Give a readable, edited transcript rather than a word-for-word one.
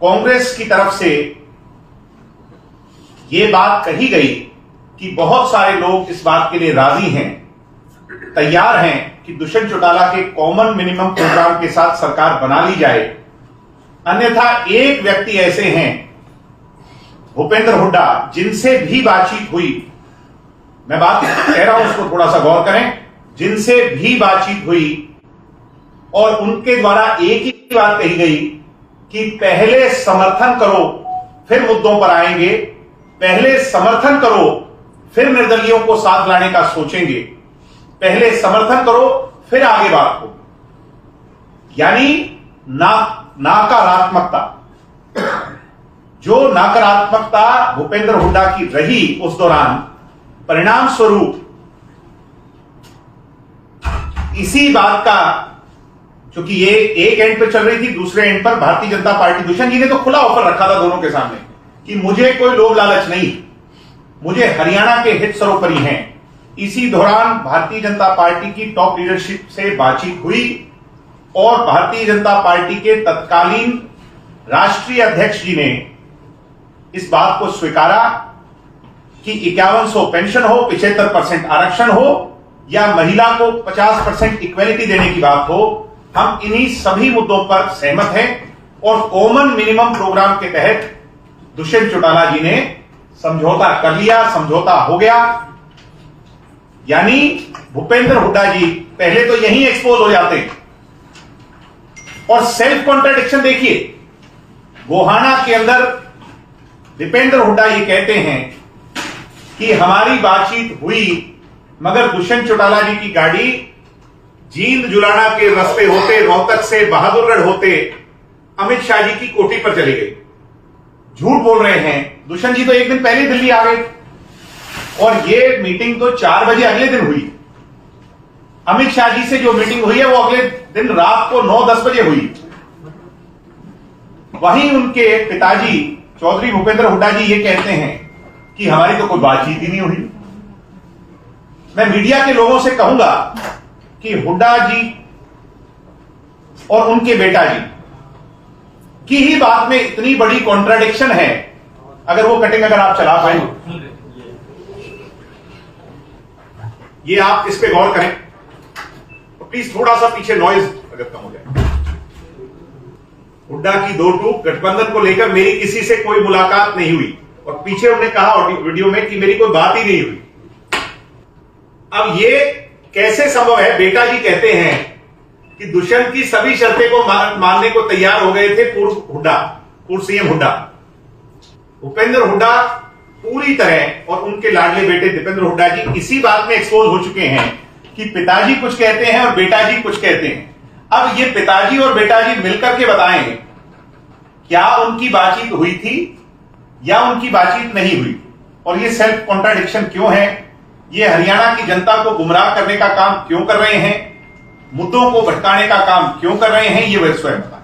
कांग्रेस की तरफ से यह बात कही गई कि बहुत सारे लोग इस बात के लिए राजी हैं, तैयार हैं कि दुष्यंत चौटाला के कॉमन मिनिमम प्रोग्राम के साथ सरकार बना ली जाए। अन्यथा एक व्यक्ति ऐसे हैं, भूपेंद्र हुड्डा, जिनसे भी बातचीत हुई, मैं बात कह रहा हूं उसको थोड़ा सा गौर करें, जिनसे भी बातचीत हुई और उनके द्वारा एक ही बात कही गई कि पहले समर्थन करो फिर मुद्दों पर आएंगे, पहले समर्थन करो फिर निर्दलियों को साथ लाने का सोचेंगे, पहले समर्थन करो फिर आगे बात हो। यानी नकारात्मकता, जो नकारात्मकता भूपेंद्र हुड्डा की रही उस दौरान, परिणाम स्वरूप इसी बात का, क्योंकि ये एक एंड पे चल रही थी, दूसरे एंड पर भारतीय जनता पार्टी, दुष्यंत जी ने तो खुला ऑफर रखा था दोनों के सामने कि मुझे कोई लोभ लालच नहीं, मुझे हरियाणा के हित सर्वोपरि हैं। इसी दौरान भारतीय जनता पार्टी की टॉप लीडरशिप से बातचीत हुई और भारतीय जनता पार्टी के तत्कालीन राष्ट्रीय अध्यक्ष जी ने इस बात को स्वीकारा कि 5100 पेंशन हो, 75% आरक्षण हो या महिला को 50% इक्वेलिटी देने की बात हो, हम इन्हीं सभी मुद्दों पर सहमत हैं और कॉमन मिनिमम प्रोग्राम के तहत दुष्यंत चौटाला जी ने समझौता कर लिया, समझौता हो गया। यानी भूपेंद्र हुड्डा जी पहले तो यहीं एक्सपोज हो जाते हैं। और सेल्फ कॉन्ट्राडिक्शन देखिए, गोहाना के अंदर दीपेंद्र हुड्डा ये कहते हैं कि हमारी बातचीत हुई मगर दुष्यंत चौटाला जी की गाड़ी जींद जुलाना के रास्ते होते, रोहतक से बहादुरगढ़ होते अमित शाह जी की कोठी पर चली गई। झूठ बोल रहे हैं, दुष्यंत जी तो एक दिन पहले दिल्ली आ गए और ये मीटिंग तो 4 बजे अगले दिन हुई। अमित शाह जी से जो मीटिंग हुई है वो अगले दिन रात को 9-10 बजे हुई। वहीं उनके पिताजी चौधरी भूपेंद्र हुड्डा जी ये कहते हैं कि हमारी तो कोई बातचीत ही नहीं हुई। मैं मीडिया के लोगों से कहूंगा कि हुड्डा जी और उनके बेटा जी की ही बात में इतनी बड़ी कॉन्ट्राडिक्शन है, अगर वो कटिंग अगर आप चला पाए, ये आप इस पे गौर करें तो प्लीज थोड़ा सा पीछे नॉइज अगर कम हो जाए। हुड्डा की 2 टूक, गठबंधन को लेकर मेरी किसी से कोई मुलाकात नहीं हुई और पीछे उन्होंने कहा वीडियो में कि मेरी कोई बात ही नहीं हुई। अब ये कैसे संभव है? बेटा जी कहते हैं कि दुष्यंत की सभी शर्तें को मानने को तैयार हो गए थे पूर्व सीएम हुड्डा। भूपेंद्र हुड्डा पूरी तरह और उनके लाडले बेटे दीपेंद्र हुड्डा जी इसी बात में एक्सपोज हो चुके हैं कि पिताजी कुछ कहते हैं और बेटा जी कुछ कहते हैं। अब ये पिताजी और बेटा जी मिलकर के बताएं क्या उनकी बातचीत हुई थी या उनकी बातचीत नहीं हुई, और ये सेल्फ कॉन्ट्राडिक्शन क्यों है, ये हरियाणा की जनता को गुमराह करने का काम क्यों कर रहे हैं, मुद्दों को भटकाने का काम क्यों कर रहे हैं, ये वे स्वयं बताएं।